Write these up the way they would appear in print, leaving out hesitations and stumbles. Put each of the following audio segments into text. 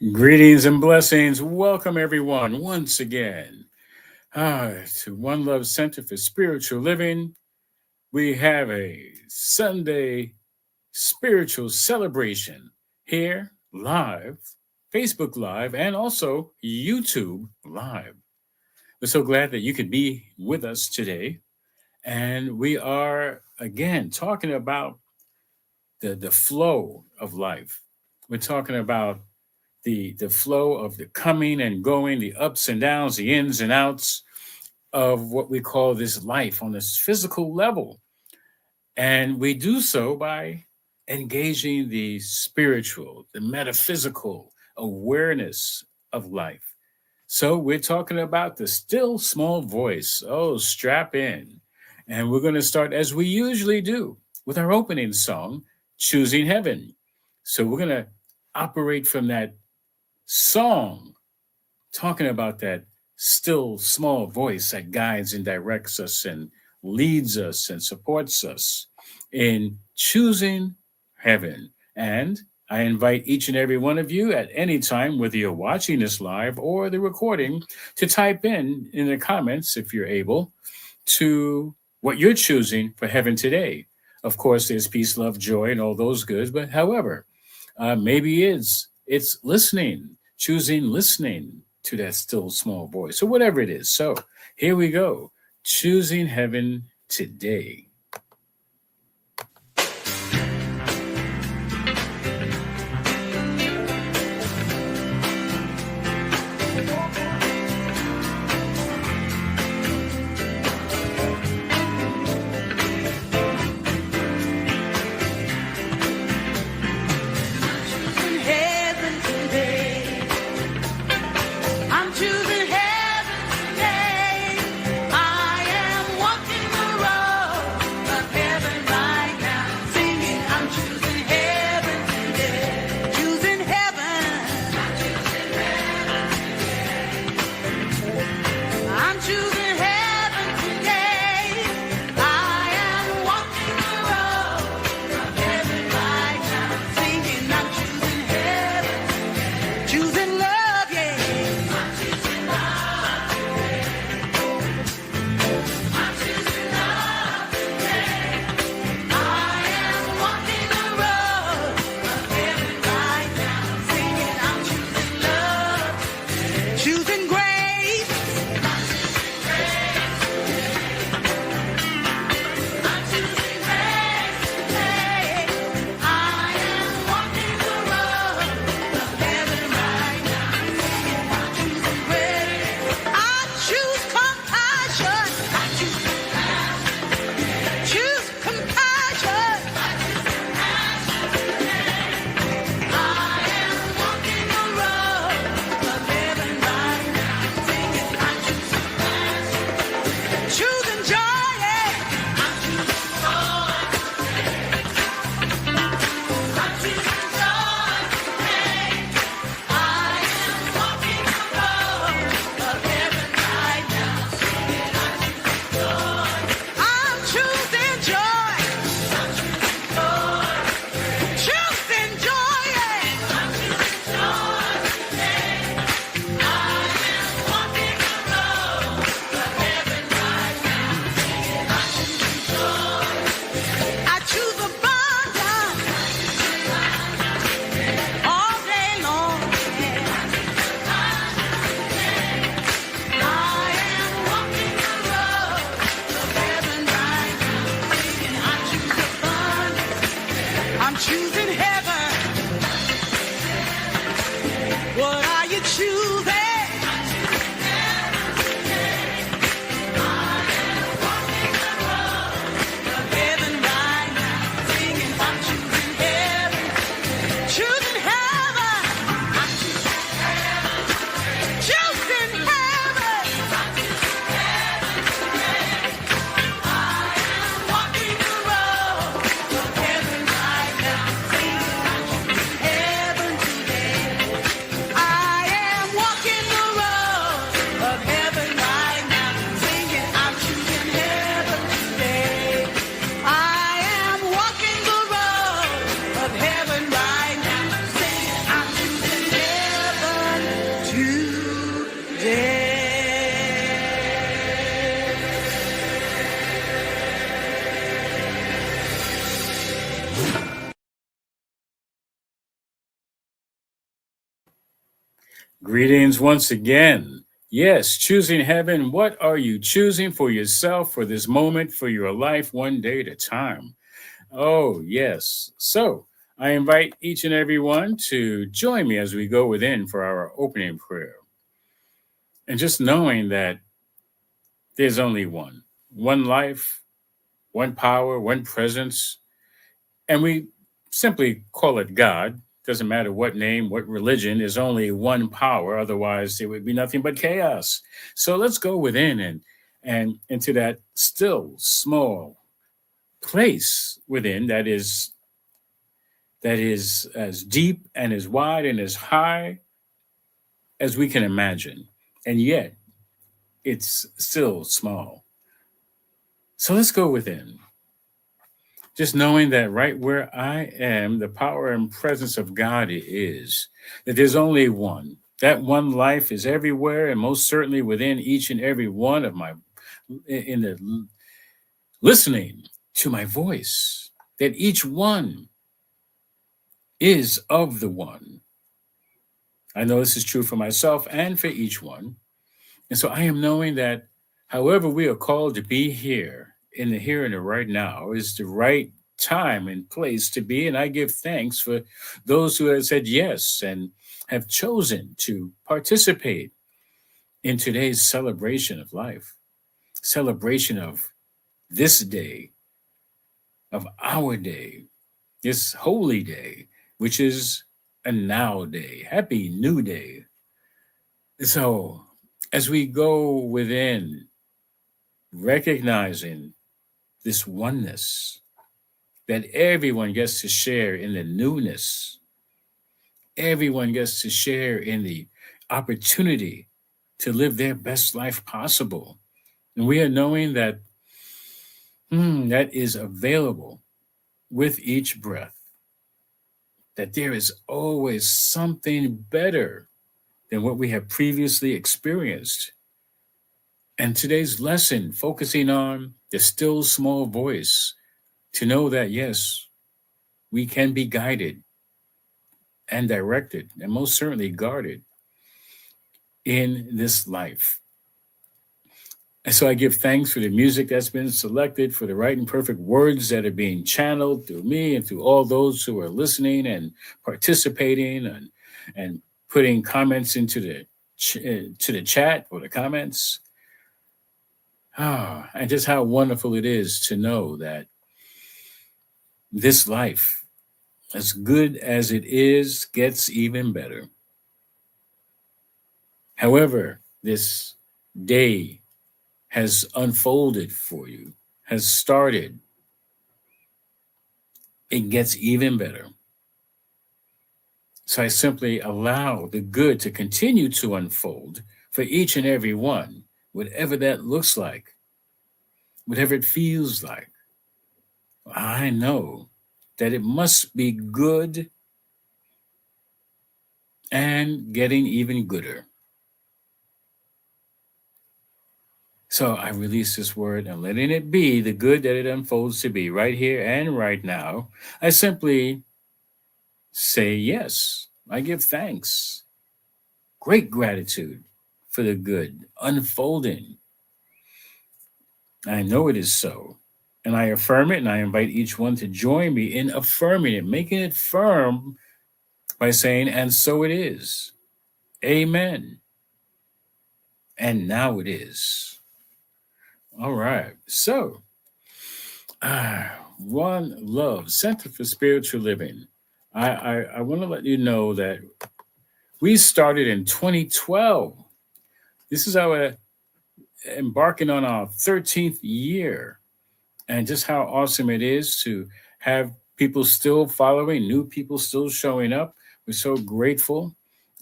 Greetings and blessings. Welcome, everyone, once again to One Love Center for Spiritual Living. We have a Sunday spiritual celebration here live, Facebook Live, and also YouTube Live. We're so glad that you could be with us today. And we are, again, talking about the flow of life. We're talking about the flow of the coming and going, the ups and downs, the ins and outs of what we call this life on this physical level. And we do so by engaging the spiritual, the metaphysical awareness of life. So we're talking about the still small voice. Oh, strap in. And we're going to start, as we usually do, with our opening song, Choosing Heaven. So we're going to operate from that song, talking about that still small voice that guides and directs us and leads us and supports us in choosing heaven. And I invite each and every one of you at any time, whether you're watching this live or the recording, to type in the comments, if you're able, to what you're choosing for heaven today. Of course, there's peace, love, joy, and all those goods. But however, maybe it's choosing listening to that still small voice, or whatever it is. So here we go, choosing heaven today. Greetings once again. Yes, choosing heaven. What are you choosing for yourself, for this moment, for your life, one day at a time? Oh, yes. So I invite each and every one to join me as we go within for our opening prayer. And just knowing that there's only one life, one power, one presence, and we simply call it God. Doesn't matter what name, what religion, there's only one power. Otherwise, it would be nothing but chaos. So let's go within and into that still small place within that is as deep and as wide and as high as we can imagine. And yet it's still small. So let's go within. Just knowing that right where I am, the power and presence of God is, that there's only one. That one life is everywhere and most certainly within each and every one of my, in the listening to my voice, that each one is of the one. I know this is true for myself and for each one. And so I am knowing that however we are called to be here in the here and the right now is the right time and place to be. And I give thanks for those who have said yes and have chosen to participate in today's celebration of life, celebration of this day, of our day, this holy day, which is a now day. Happy New Day. So as we go within, recognizing this oneness that everyone gets to share in the newness, everyone gets to share in the opportunity to live their best life possible. And we are knowing that that is available with each breath, that there is always something better than what we have previously experienced. And today's lesson focusing on the still small voice to know that, yes, we can be guided and directed and most certainly guarded in this life. And so I give thanks for the music that's been selected, for the right and perfect words that are being channeled through me and through all those who are listening and participating and putting comments into to the chat or the comments. And just how wonderful it is to know that this life, as good as it is, gets even better. However, this day has unfolded for you, has started, it gets even better. So I simply allow the good to continue to unfold for each and every one, whatever that looks like, whatever it feels like. I know that it must be good and getting even gooder. So I release this word and letting it be the good that it unfolds to be right here and right now. I simply say yes. I give thanks, great gratitude for the good unfolding. I know it is so. And I affirm it, and I invite each one to join me in affirming it, making it firm by saying, and so it is. Amen. And now it is. All right. So, One Love, Center for Spiritual Living. I want to let you know that we started in 2012. This is our embarking on our 13th year, and just how awesome it is to have people still following, new people still showing up. We're so grateful.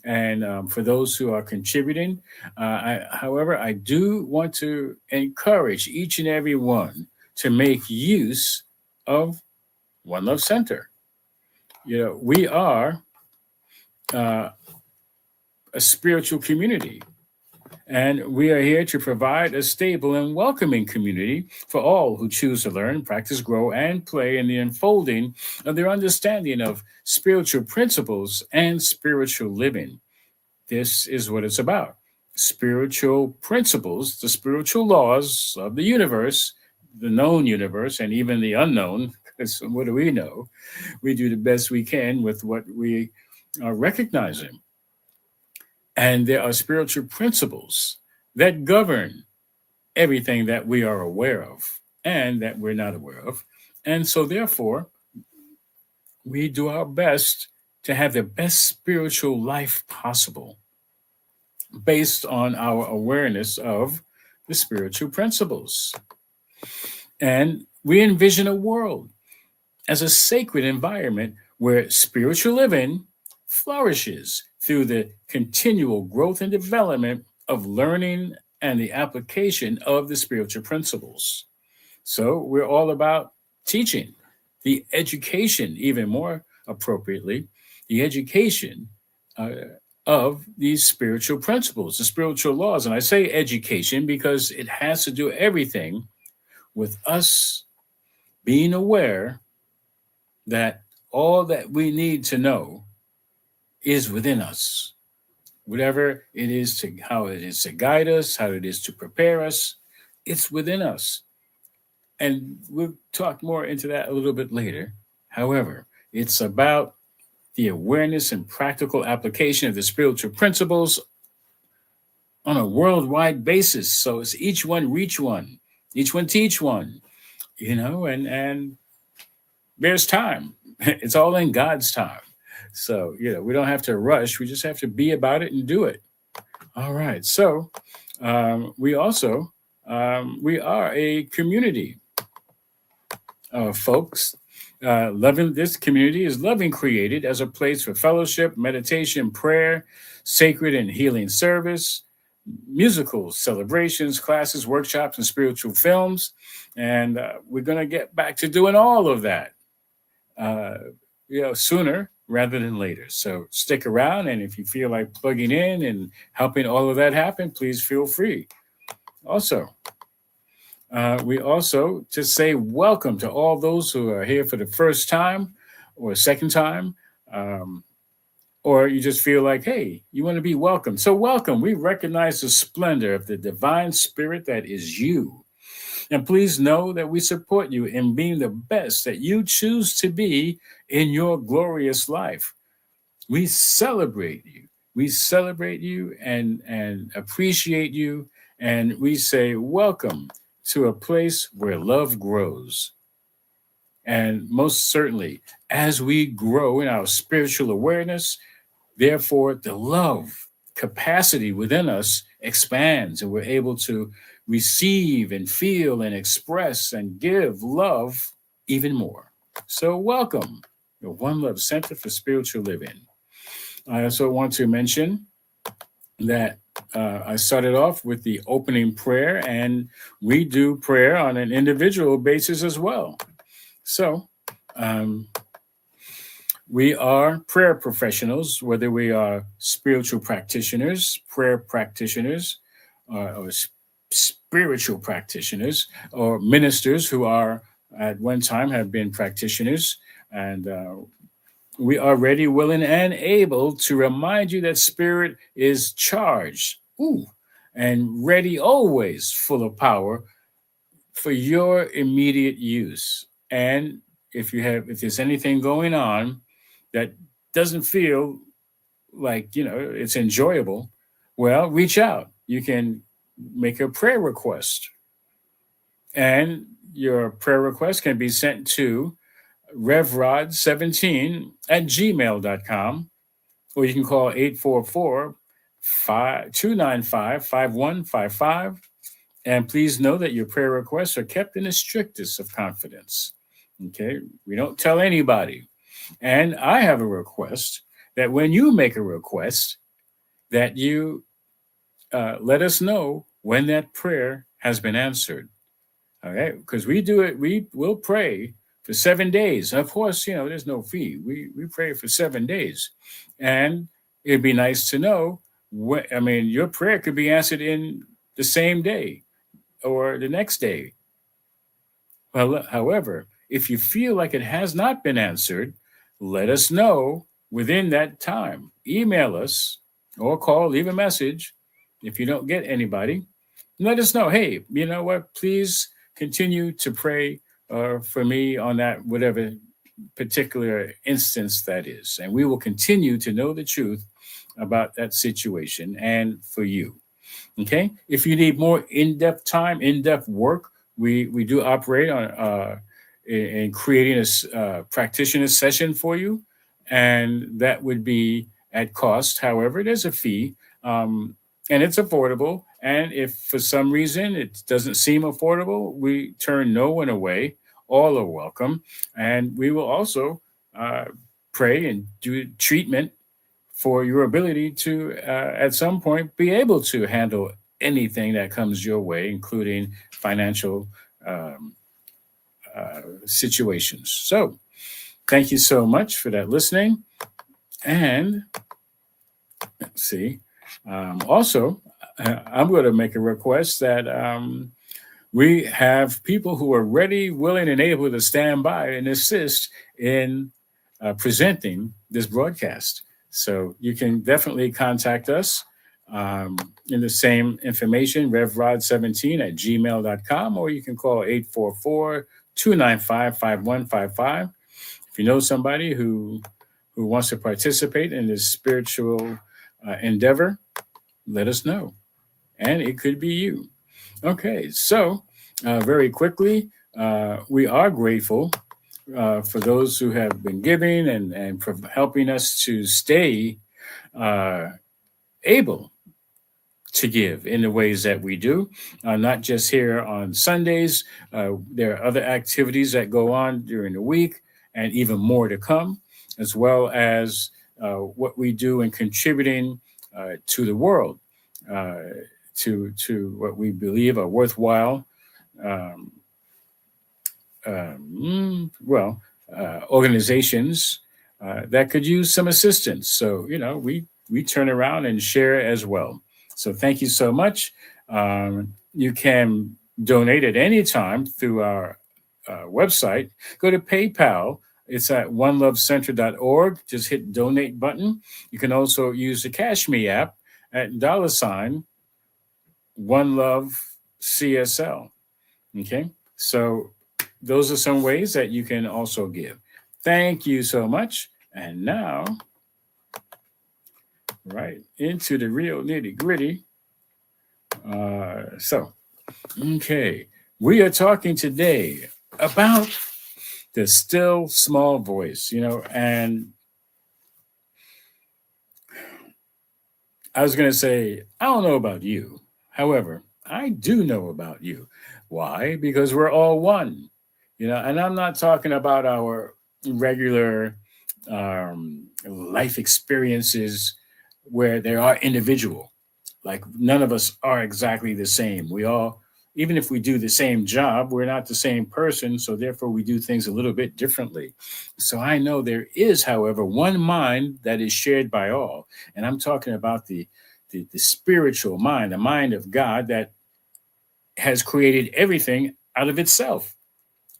And for those who are contributing, however, I do want to encourage each and every one to make use of One Love Center. You know, we are uh, a spiritual community. And we are here to provide a stable and welcoming community for all who choose to learn, practice, grow, and play in the unfolding of their understanding of spiritual principles and spiritual living. This is what it's about. Spiritual principles, the spiritual laws of the universe, the known universe, and even the unknown. Because what do we know? We do the best we can with what we are recognizing. And there are spiritual principles that govern everything that we are aware of and that we're not aware of. And so, therefore, we do our best to have the best spiritual life possible based on our awareness of the spiritual principles. And we envision a world as a sacred environment where spiritual living flourishes through the continual growth and development of learning and the application of the spiritual principles. So we're all about teaching, the education, even more appropriately, the education uh, of these spiritual principles, the spiritual laws. And I say education because it has to do everything with us being aware that all that we need to know is within us. Whatever it is to how it is to guide us, how it is to prepare us, it's within us. And we'll talk more into that a little bit later. However, it's about the awareness and practical application of the spiritual principles on a worldwide basis. So it's each one reach one, each one teach one, and there's time. It's all in God's time. So, we don't have to rush. We just have to be about it and do it. All right. So we also, we are a community of folks. Loving this community is loving created as a place for fellowship, meditation, prayer, sacred and healing service, musical celebrations, classes, workshops, and spiritual films. And we're going to get back to doing all of that, sooner rather than later. So stick around. And if you feel like plugging in and helping all of that happen, please feel free. Also, we also just say welcome to all those who are here for the first time or second time, or you just feel like, hey, you want to be welcome. So welcome. We recognize the splendor of the divine spirit that is you. And please know that we support you in being the best that you choose to be in your glorious life. We celebrate you. We celebrate you and appreciate you. And we say, welcome to a place where love grows. And most certainly, as we grow in our spiritual awareness, therefore, the love capacity within us expands, and we're able to receive and feel and express and give love even more. So, welcome, the One Love Center for Spiritual Living. I also want to mention that I started off with the opening prayer, and we do prayer on an individual basis as well. So, we are prayer professionals, whether we are spiritual practitioners, prayer practitioners, or spiritual practitioners, or ministers who are at one time have been practitioners. And we are ready, willing, and able to remind you that spirit is charged, and ready, always full of power for your immediate use. And if there's anything going on that doesn't feel like it's enjoyable, well, reach out. You can make a prayer request, and your prayer request can be sent to revrod17@gmail.com, or you can call 844-295-5155. And please know that your prayer requests are kept in the strictest of confidence. Okay, we don't tell anybody. And I have a request that when you make a request, that you let us know when that prayer has been answered. All right, because we do it, we will pray for 7 days. Of course, there's no fee. We pray for 7 days. And it'd be nice to know your prayer could be answered in the same day or the next day. Well, however, if you feel like it has not been answered, let us know within that time. Email us or call, leave a message. If you don't get anybody, let us know. Hey, you know what? Please continue to pray for me on that, whatever particular instance that is. And we will continue to know the truth about that situation and for you. Okay. If you need more in-depth time, in-depth work, we do operate on in creating a practitioner session for you, and that would be at cost. However, there's a fee, and it's affordable. And if for some reason it doesn't seem affordable, we turn no one away. All are welcome, and we will also uh, pray and do treatment for your ability to, at some point, be able to handle anything that comes your way, including financial um, situations. So, thank you so much for that listening. And let's see, also, I'm going to make a request that we have people who are ready, willing, and able to stand by and assist in presenting this broadcast. So you can definitely contact us in the same information, revrod17@gmail.com, or you can call 844-295-5155. If you know somebody who wants to participate in this spiritual endeavor, let us know. And it could be you. Okay, so very quickly, we are grateful for those who have been giving and for helping us to stay uh, able to give in the ways that we do, not just here on Sundays. There are other activities that go on during the week and even more to come, as well as what we do in contributing to the world, uh, to what we believe are worthwhile um, well, organizations that could use some assistance. So, we turn around and share as well. So, thank you so much. You can donate at any time through our website. Go to PayPal. It's at onelovecenter.org. Just hit donate button. You can also use the Cash Me app at $ One Love CSL. Okay. So those are some ways that you can also give. Thank you so much. And now, right into the real nitty gritty. Okay, we are talking today about the still small voice, and I was going to say, I don't know about you. However, I do know about you. Why? Because we're all one, and I'm not talking about our regular life experiences where they are individual. Like none of us are exactly the same. We all, even if we do the same job, we're not the same person. So therefore, we do things a little bit differently. So I know there is, however, one mind that is shared by all, and I'm talking about the spiritual mind, the mind of God that has created everything out of itself.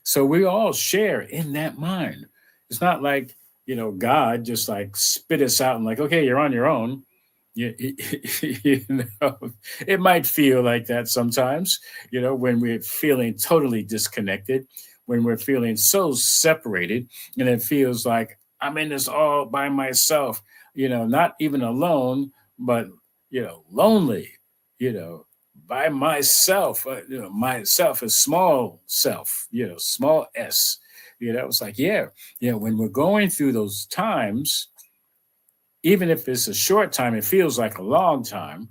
So we all share in that mind. It's not like, God just like spit us out and like, okay, you're on your own. You, you know, it might feel like that sometimes, when we're feeling totally disconnected, when we're feeling so separated, and it feels like I'm in this all by myself, not even alone, but, lonely, you know, by myself, myself is small self, small s, it's like, yeah, when we're going through those times, even if it's a short time, it feels like a long time,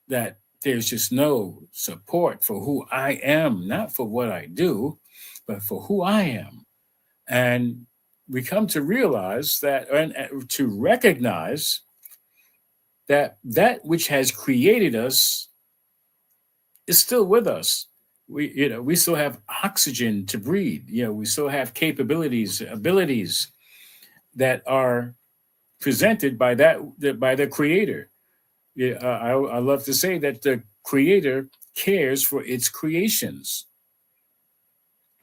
that there's just no support for who I am, not for what I do, but for who I am. And we come to realize that, and to recognize that which has created us is still with us. We still have oxygen to breathe. We still have capabilities, abilities that are presented by the creator. Yeah, I love to say that the creator cares for its creations.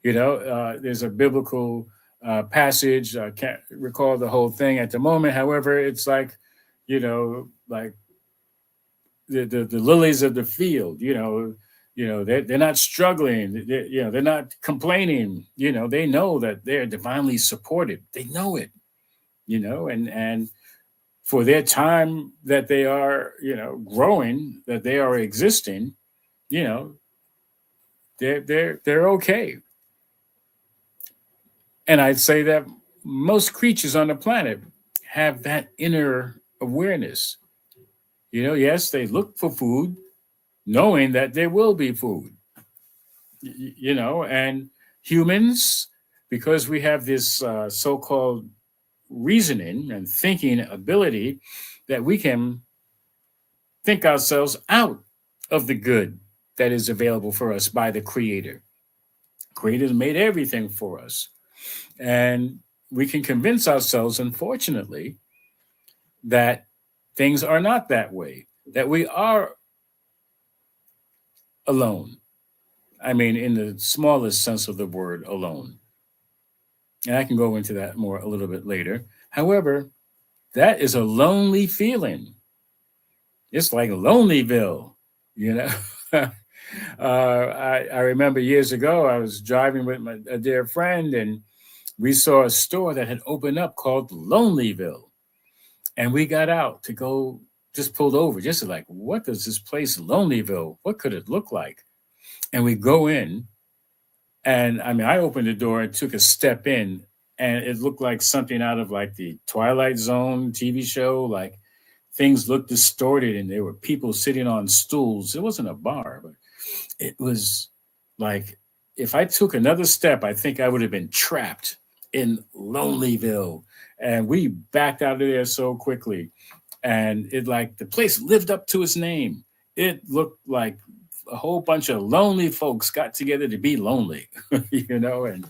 There's a biblical passage. I can't recall the whole thing at the moment. However, it's like, like the lilies of the field. They're not struggling. They're not complaining. They know that they're divinely supported. They know it. And for their time that they are, growing, that they are existing, you know, they're okay. And I'd say that most creatures on the planet have that inner awareness. Yes, they look for food, knowing that there will be food. And humans, because we have this so-called reasoning and thinking ability, that we can think ourselves out of the good that is available for us by the Creator. Creator made everything for us. And we can convince ourselves, unfortunately, that things are not that way, that we are alone. I mean, in the smallest sense of the word, alone. And I can go into that more a little bit later. However, that is a lonely feeling. It's like Lonelyville, you know. I remember years ago, I was driving with a dear friend, and we saw a store that had opened up called Lonelyville. And we got out to go, just pulled over, just like, what does this place, Lonelyville, what could it look like? And we go in, and I mean, I opened the door and took a step in, and it looked like something out of like the Twilight Zone TV show. Like things looked distorted, and there were people sitting on stools. It wasn't a bar, but it was like if I took another step, I think I would have been trapped in Lonelyville. And we backed out of there so quickly. And it like the place lived up to its name. It looked like a whole bunch of lonely folks got together to be lonely, and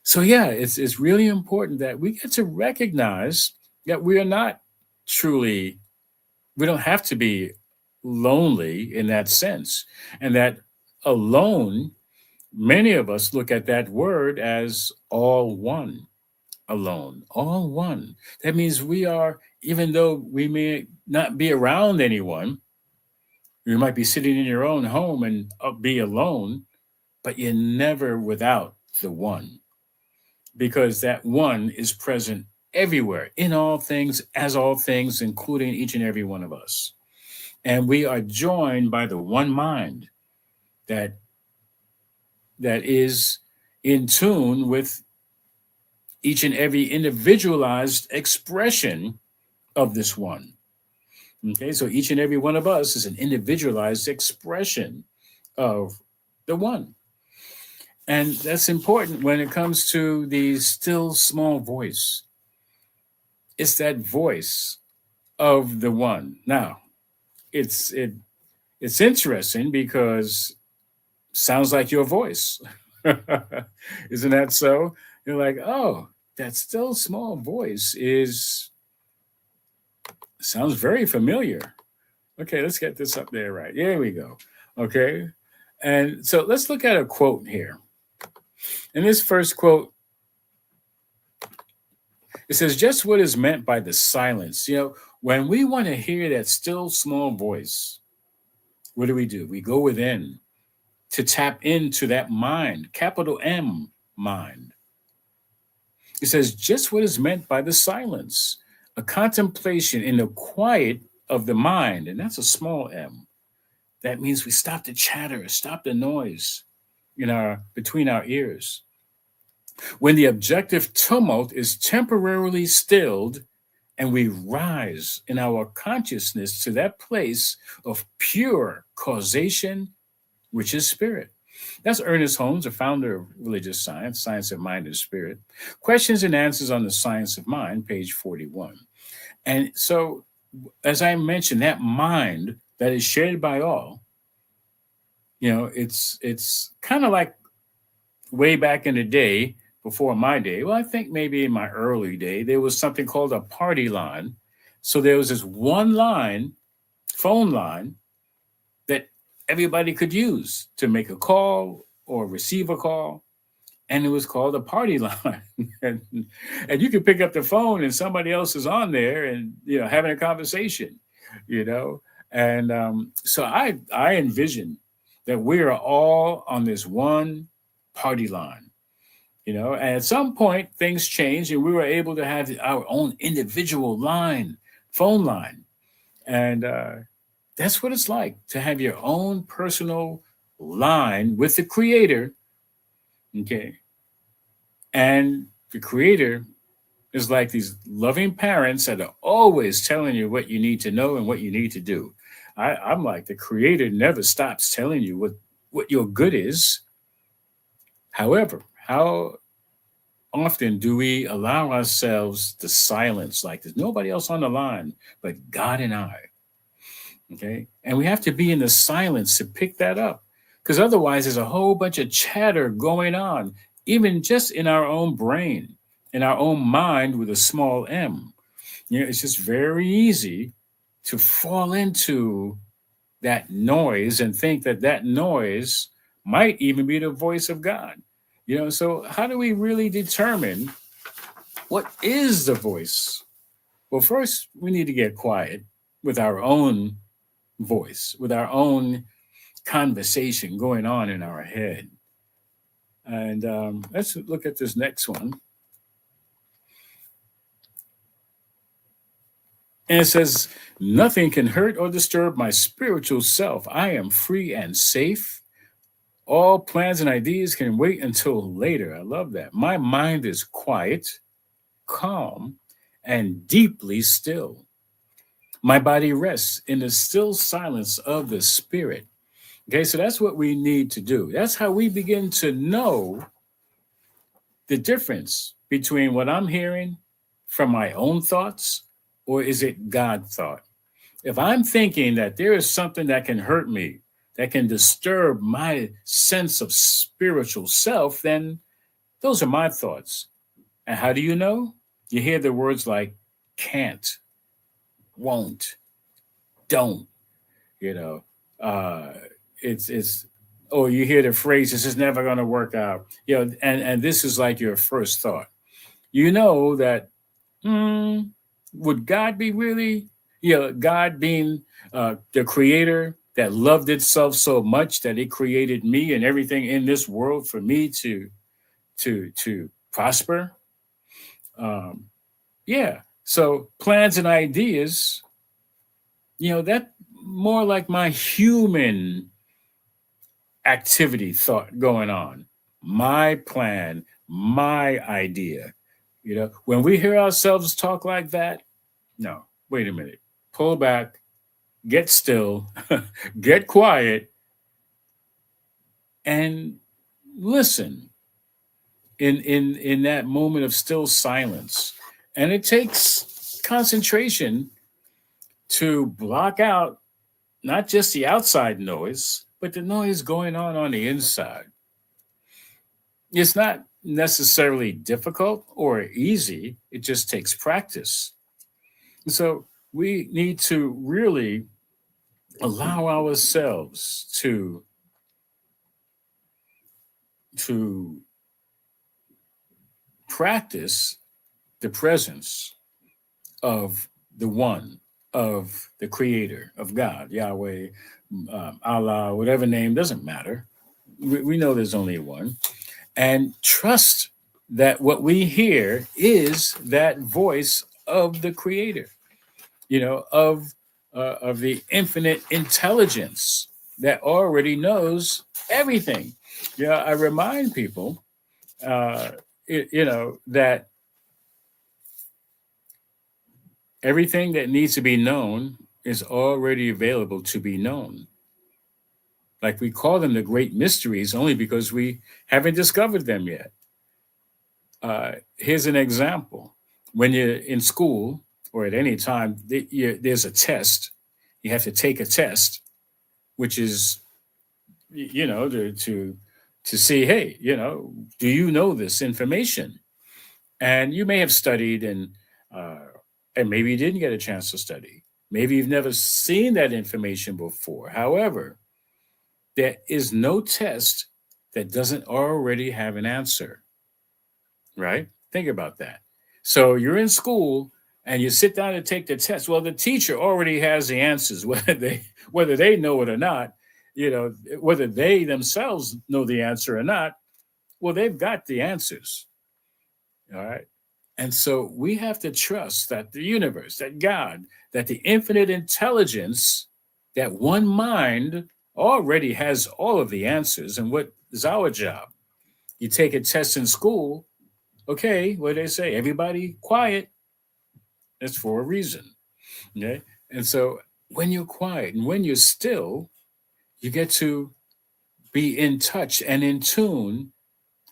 so yeah, it's really important that we get to recognize that we are not truly, we don't have to be lonely in that sense, and that alone, many of us look at that word as all one. Alone, all one. That means we are, even though we may not be around anyone, you might be sitting in your own home and be alone, but you're never without the one, because that one is present everywhere, in all things, as all things, including each and every one of us. And we are joined by the one mind that is in tune with each and every individualized expression of this one. Okay, so each and every one of us is an individualized expression of the one. And that's important when it comes to the still small voice. It's that voice of the one. Now, it's interesting because it sounds like your voice. Isn't that so? You're like, oh, that still small voice sounds very familiar. Okay, let's get this up there right. There we go. Okay. And so let's look at a quote here. In this first quote, it says, just what is meant by the silence. When we want to hear that still small voice, what do? We go within to tap into that mind, capital M, mind. It says, just what is meant by the silence, a contemplation in the quiet of the mind. And that's a small m. That means we stop the chatter, stop the noise between our ears. When the objective tumult is temporarily stilled and we rise in our consciousness to that place of pure causation, which is spirit. That's Ernest Holmes, the founder of religious science, Science of Mind and Spirit. Questions and Answers on the Science of Mind, page 41. And so, as I mentioned, that mind that is shared by all, it's kind of like way back in the day, before my day. Well, I think maybe in my early day, there was something called a party line. So there was this one line, phone line, that everybody could use to make a call or receive a call. And it was called a party line. and you could pick up the phone and somebody else is on there and, having a conversation, And so I envision that we are all on this one party line, and at some point things changed and we were able to have our own individual line, phone line. And that's what it's like to have your own personal line with the creator. Okay. And the creator is like these loving parents that are always telling you what you need to know and what you need to do. I'm like, the creator never stops telling you what your good is. However, how often do we allow ourselves to silence, like there's nobody else on the line but God and I? Okay. And we have to be in the silence to pick that up, because otherwise there's a whole bunch of chatter going on, even just in our own brain, in our own mind with a small m. It's just very easy to fall into that noise and think that that noise might even be the voice of God. So how do we really determine what is the voice? Well, first, we need to get quiet with our own voice, with our own conversation going on in our head. And let's look at this next one. And it says, nothing can hurt or disturb my spiritual self. I am free and safe. All plans and ideas can wait until later. I love that. My mind is quiet, calm, and deeply still. My body rests in the still silence of the spirit. Okay, so that's what we need to do. That's how we begin to know the difference between what I'm hearing from my own thoughts, or is it God thought? If I'm thinking that there is something that can hurt me, that can disturb my sense of spiritual self, then those are my thoughts. And how do you know? You hear the words like can't, won't, don't, you know. It's or you hear the phrase, this is never going to work out, and this is like your first thought. That, hmm, would God be really, God being the creator that loved itself so much that it created me and everything in this world for me to prosper. um yeah, so plans and ideas, that more like my human activity thought going on, my plan, my idea. When we hear ourselves talk like that, no, wait a minute, pull back, get still, get quiet, and listen in that moment of still silence. And it takes concentration to block out not just the outside noise, but the noise going on the inside. It's not necessarily difficult or easy, it just takes practice. So we need to really allow ourselves to practice the presence of the one, of the creator, of God, Yahweh, Allah, whatever name, doesn't matter. We know there's only one. And trust that what we hear is that voice of the creator, of the infinite intelligence that already knows everything. I remind people, that everything that needs to be known is already available to be known. Like, we call them the great mysteries only because we haven't discovered them yet. Here's an example. When you're in school or at any time, there's a test. You have to take a test, which is, to see, hey, do you know this information? And you may have studied, and maybe you didn't get a chance to study. Maybe you've never seen that information before. However, there is no test that doesn't already have an answer, right? Think about that. So you're in school and you sit down to take the test. Well, the teacher already has the answers, whether they know it or not. Whether they themselves know the answer or not. Well, they've got the answers. All right. And so we have to trust that the universe, that God, that the infinite intelligence, that one mind already has all of the answers. And what is our job? You take a test in school. Okay, what do they say? Everybody quiet. It's for a reason. Okay. And so when you're quiet and when you're still, you get to be in touch and in tune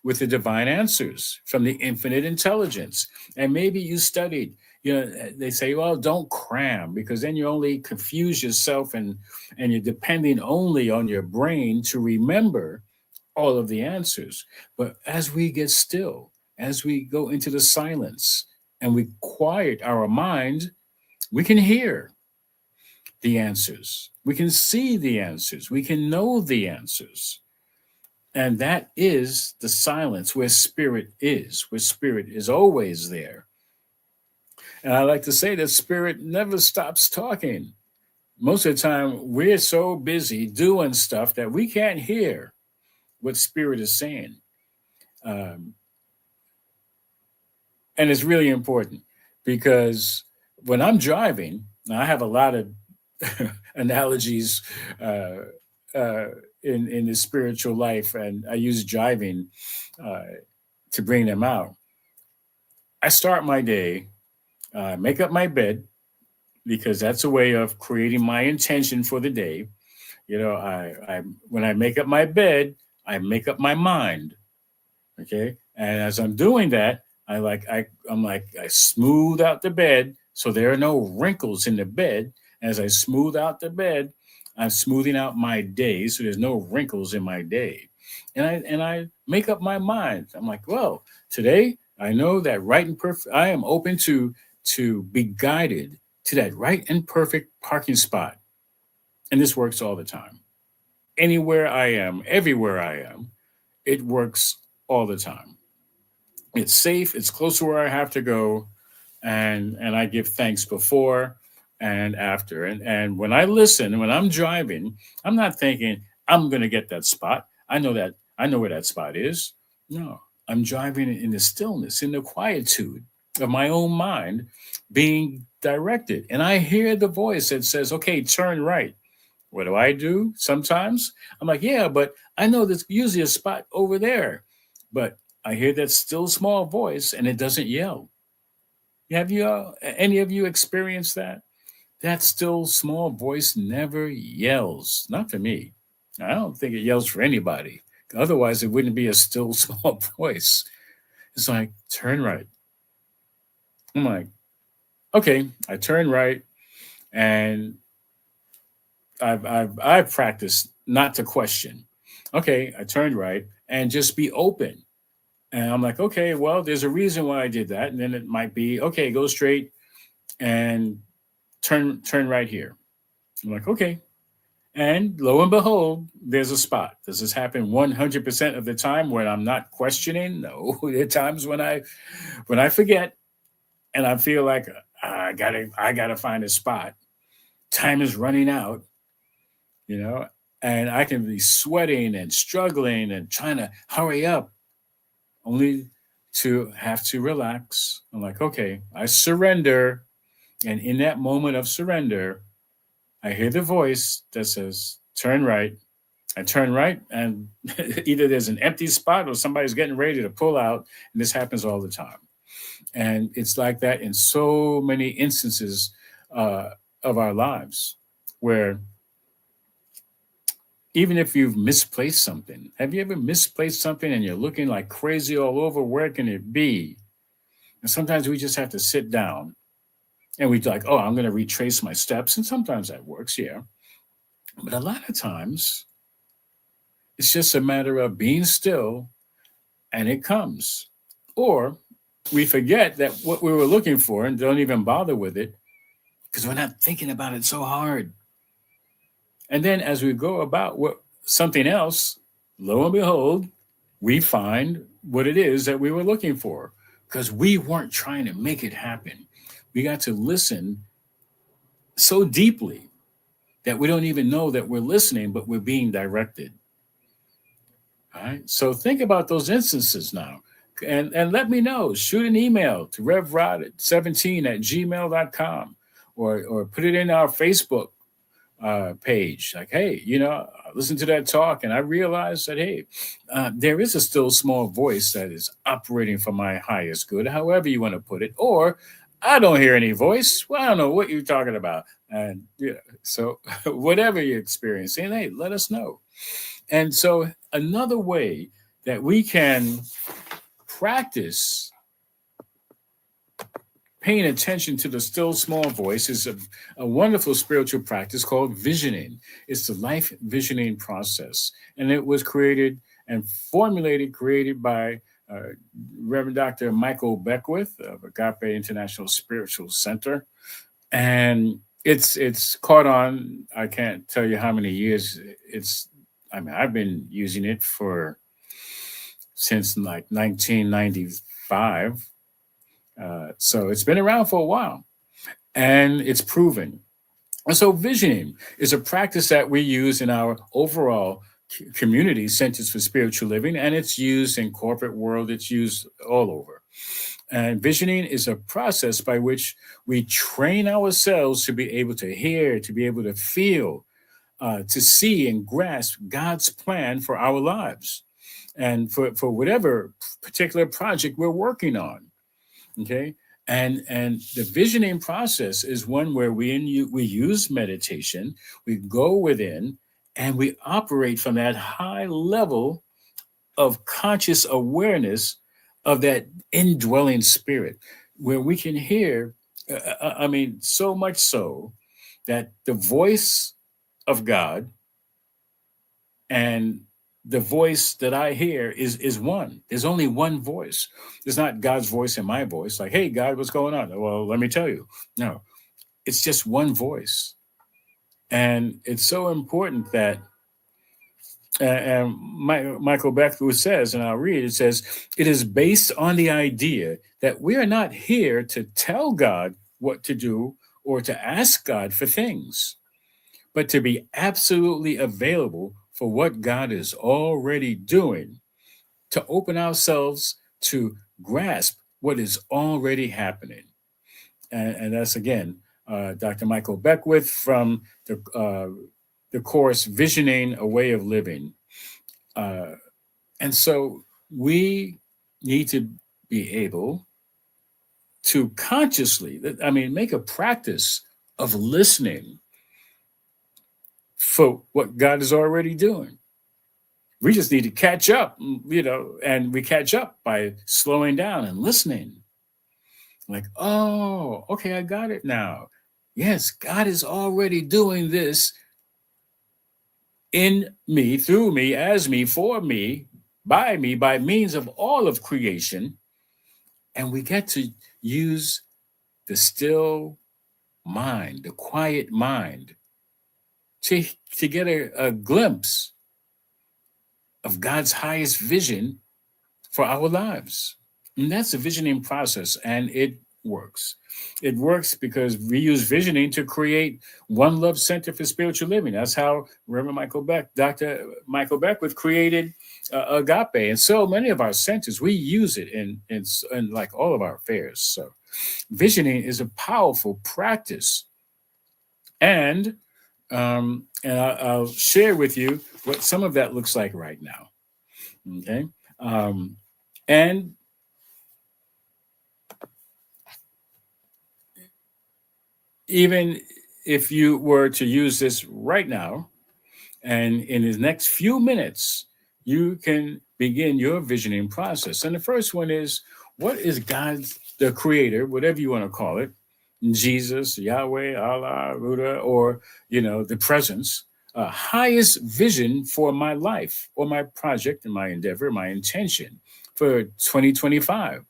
with the divine answers from the infinite intelligence. And maybe you studied, they say, well, don't cram because then you only confuse yourself and you're depending only on your brain to remember all of the answers. But as we get still, as we go into the silence and we quiet our mind, we can hear the answers. We can see the answers. We can know the answers. And that is the silence where spirit is always there. And I like to say that spirit never stops talking. Most of the time, we're so busy doing stuff that we can't hear what spirit is saying. Um, and it's really important because when I'm driving, I have a lot of analogies uh, uh, in the spiritual life, and I use driving uh, to bring them out. I start my day, make up my bed because that's a way of creating my intention for the day. I when I make up my bed, I make up my mind. Okay, and as I'm doing that, I smooth out the bed so there are no wrinkles in the bed. As I smooth out the bed, I'm smoothing out my day so there's no wrinkles in my day. And I make up my mind. I'm like, well, today I know that right and perfect. I am open to be guided to that right and perfect parking spot. And this works all the time. Anywhere I am, everywhere I am, it works all the time. It's safe, it's close to where I have to go, and I give thanks before and after. And when I listen, when I'm driving, I'm not thinking I'm gonna get that spot. I know where that spot is. No, I'm driving in the stillness, in the quietude of my own mind being directed. And I hear the voice that says, okay, turn right. What do I do? Sometimes I'm like, yeah, but I know there's usually a spot over there. But I hear that still small voice and it doesn't yell. Have you, any of you experienced that? That still small voice never yells. Not for me. I don't think it yells for anybody. Otherwise, it wouldn't be a still small voice. It's like, turn right. I'm like, okay, I turn right and I've practiced not to question. Okay, I turned right and just be open. And I'm like, okay, well, there's a reason why I did that. And then it might be, okay, go straight and turn right here. I'm like, okay. And lo and behold, there's a spot. Does this happen 100% of the time when I'm not questioning? No, there are times when I forget and I feel like I gotta find a spot. Time is running out, you know, and I can be sweating and struggling and trying to hurry up only to have to relax. I'm like, okay, I surrender. And in that moment of surrender, I hear the voice that says, turn right. I turn right, and either there's an empty spot or somebody's getting ready to pull out. And this happens all the time. And it's like that in so many instances uh, of our lives where even if you've misplaced something, have you ever misplaced something and you're looking like crazy all over? Where can it be? And sometimes we just have to sit down and we like, oh, I'm going to retrace my steps. And sometimes that works, yeah. But a lot of times it's just a matter of being still and it comes. Or we forget that what we were looking for and don't even bother with it because we're not thinking about it so hard. And then as we go about what something else, lo and behold, we find what it is that we were looking for because we weren't trying to make it happen. We got to listen so deeply that we don't even know that we're listening, but we're being directed. All right. So think about those instances now. And let me know. Shoot an email to revrod17 at gmail.com, or put it in our Facebook page. Like, hey, I listened to that talk and I realized that, hey, there is a still small voice that is operating for my highest good, however you want to put it. Or I don't hear any voice. Well, I don't know what you're talking about. And so whatever you're experiencing, hey, let us know. And so another way that we can practice paying attention to the still small voice is a wonderful spiritual practice called visioning. It's the life visioning process. And it was created by Reverend Dr. Michael Beckwith of Agape International Spiritual Center. And it's caught on. I can't tell you how many years I've been using it since like 1995. So it's been around for a while, and it's proven. And so visioning is a practice that we use in our overall community centers for spiritual living, and it's used in corporate world. It's used all over. And visioning is a process by which we train ourselves to be able to hear, to be able to feel, to see and grasp God's plan for our lives and for whatever particular project we're working on. Okay. And the visioning process is one where we use meditation, we go within, and we operate from that high level of conscious awareness of that indwelling spirit, where we can hear, so much so that the voice of God and the voice that I hear is one. There's only one voice. There's not God's voice and my voice. Like, hey, God, what's going on? Well, let me tell you. No, it's just one voice. And it's so important that, Michael Beckwith says, and I'll read, it says, it is based on the idea that we are not here to tell God what to do or to ask God for things, but to be absolutely available for what God is already doing, to open ourselves to grasp what is already happening. And that's, again, Dr. Michael Beckwith from the course Visioning a Way of Living. And so we need to be able to consciously, make a practice of listening for what God is already doing. We just need to catch up, and we catch up by slowing down and listening. Like, oh, okay, I got it now. Yes, God is already doing this in me, through me, as me, for me, by means of all of creation. And we get to use the still mind, the quiet mind, to get a glimpse of God's highest vision for our lives. And that's the visioning process, and it works. It works because we use visioning to create One Love Center for Spiritual Living. That's how Dr. Michael Beckwith created Agape, and so many of our centers. We use it in like all of our affairs. So, visioning is a powerful practice, and I'll share with you what some of that looks like right now. Okay, and even if you were to use this right now, and in the next few minutes, you can begin your visioning process. And the first one is, what is God, the creator, whatever you want to call it, Jesus, Yahweh, Allah, Buddha, or, the presence, highest vision for my life or my project and my endeavor, my intention for 2025?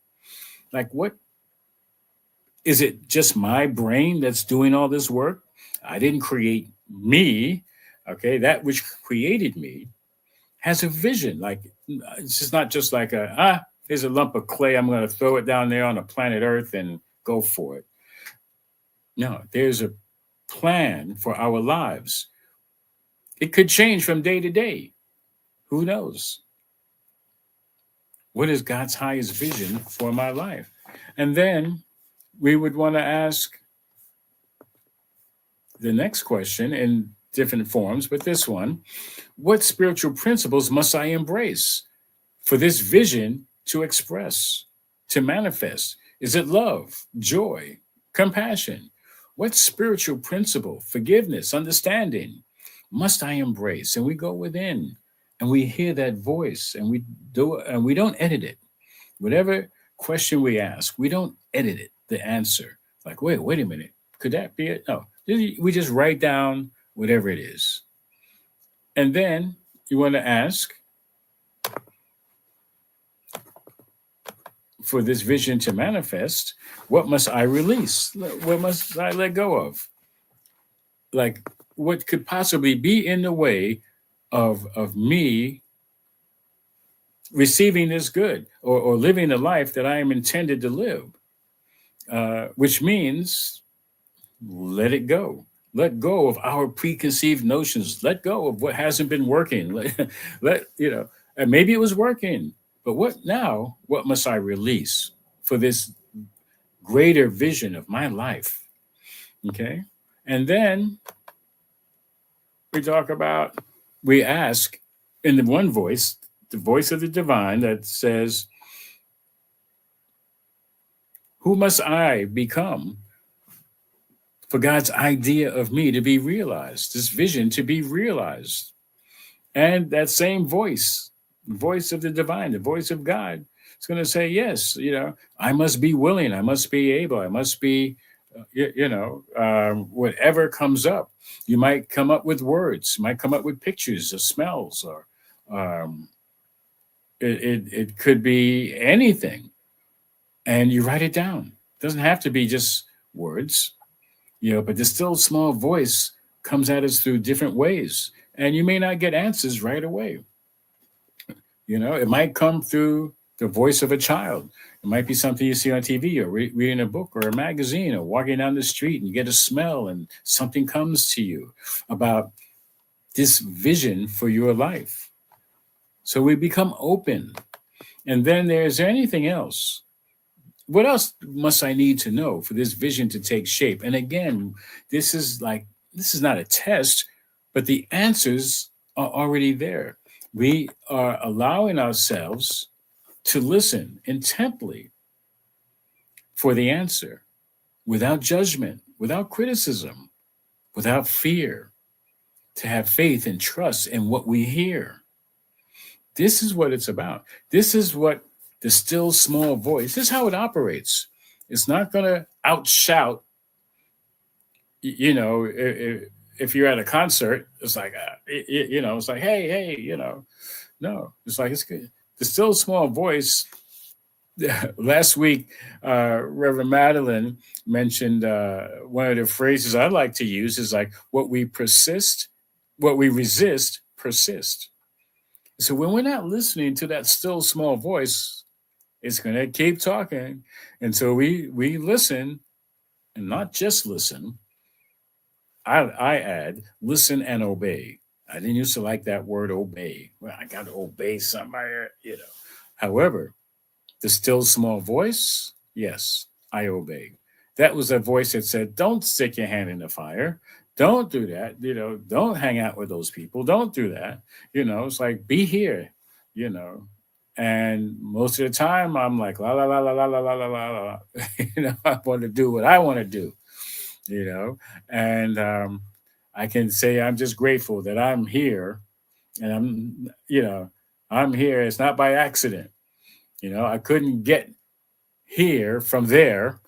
Like, what is it? Just my brain that's doing all this work? I didn't create me. Okay, that which created me has a vision. Like, it's just not just like here's a lump of clay, I'm going to throw it down there on the planet Earth and go for it. No, there's a plan for our lives. It could change from day to day. Who knows? What is God's highest vision for my life? And then we would want to ask the next question in different forms, but this one: what spiritual principles must I embrace for this vision to express, to manifest? Is it love, joy, compassion? What spiritual principle, forgiveness, understanding must I embrace? And we go within and we hear that voice and we do it, and we don't edit it. Whatever question we ask, we don't edit it, the answer. Like, wait a minute. Could that be it? No. We just write down whatever it is. And then you want to ask, for this vision to manifest, what must I release? What must I let go of? Like, what could possibly be in the way of me receiving this good, or living the life that I am intended to live? Which means let it go. Let go of our preconceived notions. Let go of what hasn't been working. And maybe it was working, but what now? What must I release for this greater vision of my life? Okay. And then we ask in the one voice, the voice of the divine that says, who must I become for God's idea of me to be realized, this vision to be realized? And that same voice, the voice of the divine, the voice of God, is going to say, yes, I must be willing, I must be able, I must be, whatever comes up. You might come up with words, you might come up with pictures or smells, or it could be anything. And you write it down. It doesn't have to be just words, but the still small voice comes at us through different ways. And you may not get answers right away. It might come through the voice of a child. It might be something you see on TV, or reading a book or a magazine, or walking down the street and you get a smell and something comes to you about this vision for your life. So we become open. And then is there anything else? What else must I need to know for this vision to take shape? And again, this is not a test, but the answers are already there. We are allowing ourselves to listen intently for the answer, without judgment, without criticism, without fear, to have faith and trust in what we hear. This is what it's about. This is what the still small voice, this is how it operates. It's not going to outshout, if you're at a concert, it's like, it's like, hey, no, it's like, it's good. The still small voice. Last week, Reverend Madeline mentioned one of the phrases I like to use is like, what we resist, persist. So when we're not listening to that still small voice, it's going to keep talking. And so we listen, and not just listen. I add, listen and obey. I didn't used to like that word obey. Well, I got to obey somebody, However, the still small voice, yes, I obey. That was a voice that said, don't stick your hand in the fire. Don't do that. Don't hang out with those people. Don't do that. It's like, be here, And most of the time I'm like, la, la, la, la, la, la, la, la, la, la. I want to do what I want to do, And I can say I'm just grateful that I'm here, and I'm here. It's not by accident. I couldn't get here from there.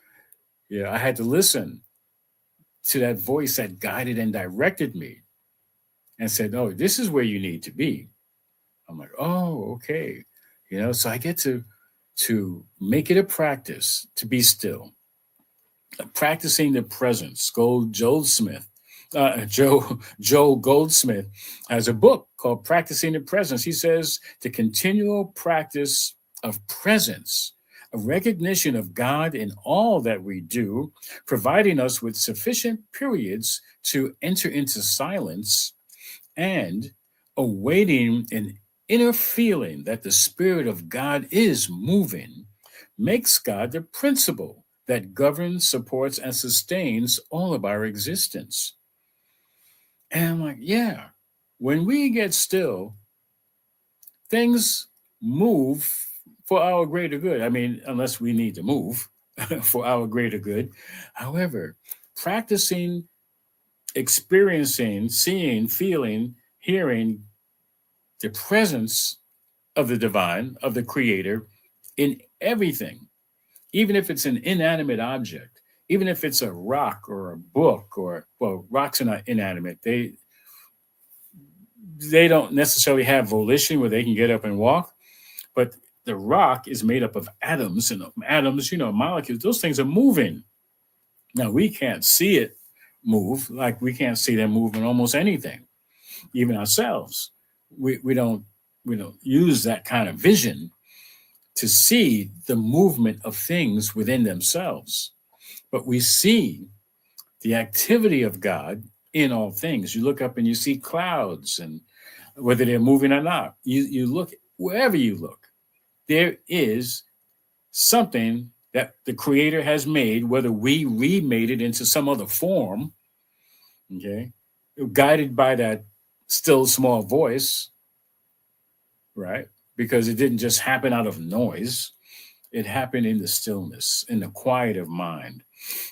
I had to listen to that voice that guided and directed me and said, oh, this is where you need to be. I'm like, oh, okay. So I get to make it a practice to be still. Practicing the presence. Joel Goldsmith has a book called Practicing the Presence. He says the continual practice of presence a recognition of God in all that we do, providing us with sufficient periods to enter into silence and awaiting an inner feeling that the Spirit of God is moving, makes God the principle that governs, supports, and sustains all of our existence. And I'm like, yeah, when we get still, things move for our greater good. I mean, unless we need to move for our greater good. However, practicing, experiencing, seeing, feeling, hearing the presence of the divine, of the creator in everything, even if it's an inanimate object, even if it's a rock or a book, or, well, rocks are not inanimate. They don't necessarily have volition where they can get up and walk, but the rock is made up of atoms, and atoms, molecules, those things are moving. Now we can't see it move, like we can't see them move in almost anything, even ourselves. We don't use that kind of vision to see the movement of things within themselves, but we see the activity of God in all things. You look up and you see clouds, and whether they're moving or not, you look wherever you look, there is something that the creator has made, whether we remade it into some other form, okay, guided by that still small voice, right? Because it didn't just happen out of noise, it happened in the stillness, in the quiet of mind.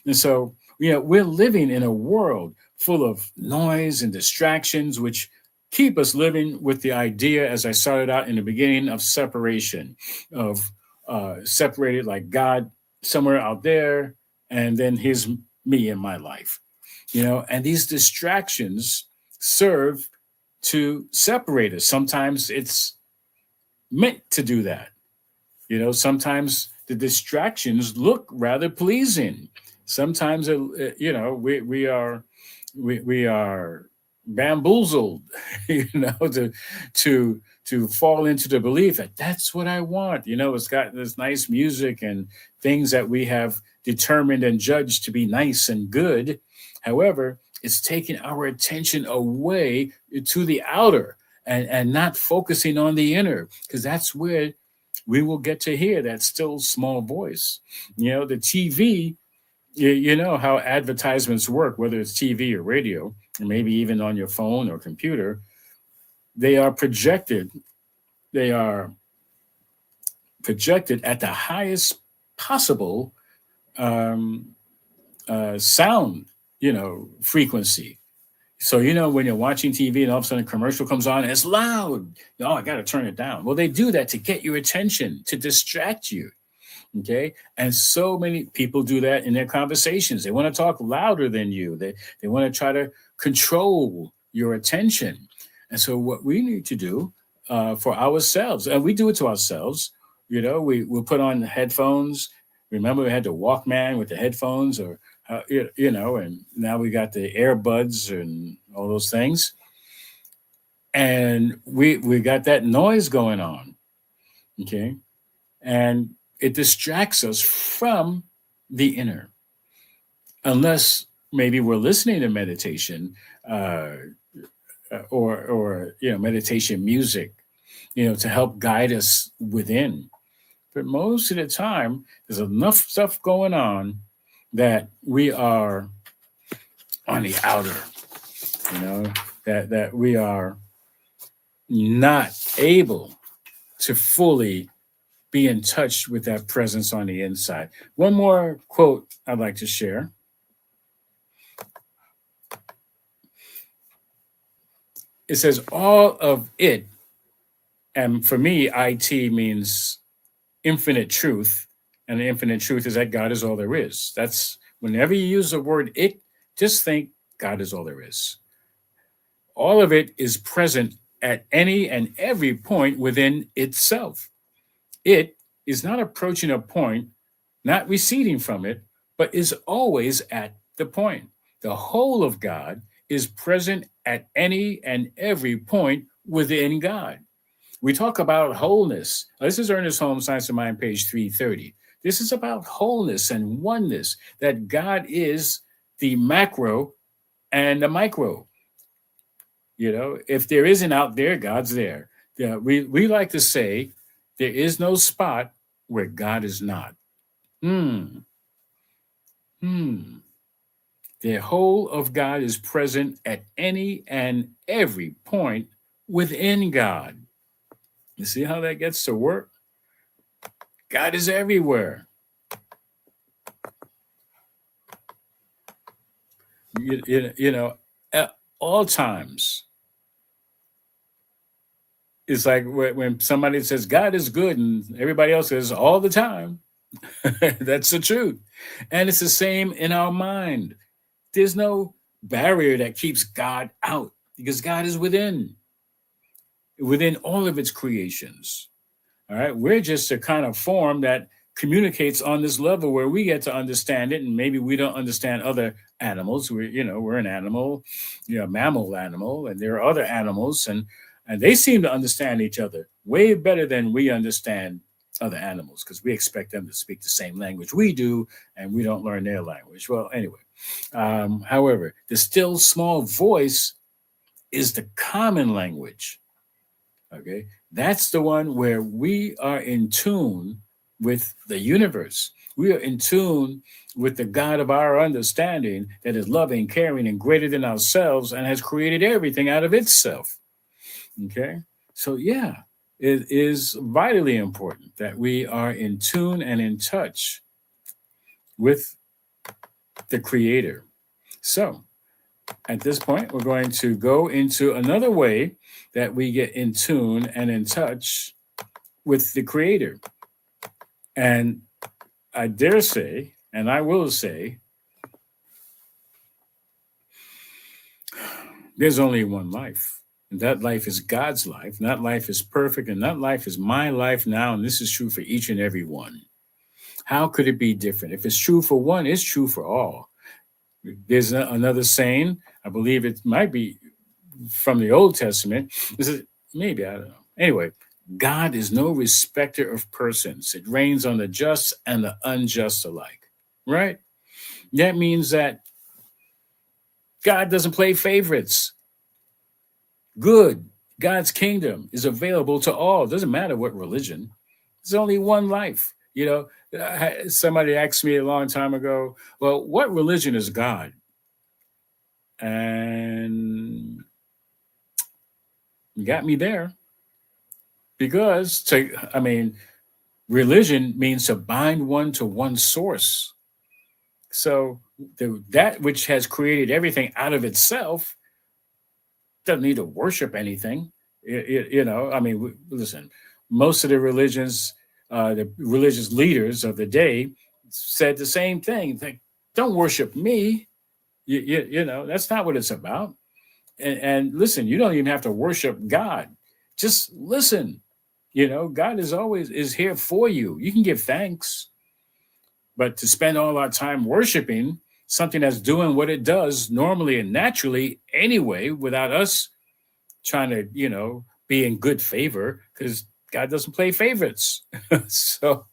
And so, we're living in a world full of noise and distractions, which keep us living with the idea, as I started out in the beginning, of separation, of separated, like God somewhere out there, and then here's me in my life, and these distractions serve to separate us. Sometimes it's meant to do that. Sometimes the distractions look rather pleasing. Sometimes, we are bamboozled, to fall into the belief that that's what I want. It's got this nice music and things that we have determined and judged to be nice and good. However, it's taking our attention away to the outer, and not focusing on the inner, because that's where we will get to hear that still small voice. The TV, you know how advertisements work, whether it's TV or radio, and maybe even on your phone or computer. They are projected. They are projected at the highest possible um, sound, frequency. So, when you're watching TV and all of a sudden a commercial comes on and it's loud, I got to turn it down. Well, they do that to get your attention, to distract you. Okay. And so many people do that in their conversations. They want to talk louder than you. They want to try to control your attention. And so what we need to do for ourselves, and we do it to ourselves, we'll put on headphones. Remember, we had the Walkman with the headphones, or and now we got the earbuds and all those things, and we got that noise going on, okay, and it distracts us from the inner, unless maybe we're listening to meditation, or meditation music, to help guide us within. But most of the time, there's enough stuff going on that we are on the outer, that we are not able to fully be in touch with that presence on the inside. One more quote I'd like to share. It says, all of it, and for me, IT means infinite truth. And the infinite truth is that God is all there is. That's, whenever you use the word it, just think God is all there is. All of it is present at any and every point within itself. It is not approaching a point, not receding from it, but is always at the point. The whole of God is present at any and every point within God. We talk about wholeness. This is Ernest Holmes, Science of Mind, page 330. This is about wholeness and oneness, that God is the macro and the micro. If there isn't out there, God's there. Yeah, we like to say there is no spot where God is not. Hmm. Hmm. The whole of God is present at any and every point within God. You see how that gets to work? God is everywhere. At all times. It's like when somebody says God is good and everybody else says all the time. That's the truth. And it's the same in our mind. There's no barrier that keeps God out because God is within all of its creations. All right. We're just a kind of form that communicates on this level where we get to understand it. And maybe we don't understand other animals. We're an animal, a mammal animal, and there are other animals, and they seem to understand each other way better than we understand other animals because we expect them to speak the same language we do, and we don't learn their language. Well, anyway, however, the still small voice is the common language. Okay. That's the one where we are in tune with the universe. We are in tune with the God of our understanding that is loving, caring, and greater than ourselves and has created everything out of itself. Okay. So, yeah, it is vitally important that we are in tune and in touch with the Creator. So, at this point, we're going to go into another way that we get in tune and in touch with the Creator. And I dare say, and I will say, there's only one life. And that life is God's life. And that life is perfect. And that life is my life now. And this is true for each and every one. How could it be different? If it's true for one, it's true for all. There's another saying, I believe it might be from the Old Testament. This is maybe, I don't know. Anyway, God is no respecter of persons. It rains on the just and the unjust alike, right? That means that God doesn't play favorites. Good. God's kingdom is available to all. It doesn't matter what religion. There's only one life. Somebody asked me a long time ago, well, what religion is God? And got me there because religion means to bind one to one source. So that which has created everything out of itself doesn't need to worship anything. Listen, most of the religious leaders of the day said the same thing. Like, don't worship me. That's not what it's about. And listen, you don't even have to worship God. Just listen. God is here for you. You can give thanks, but to spend all our time worshiping something that's doing what it does normally and naturally anyway, without us trying to, be in good favor, because God doesn't play favorites. So,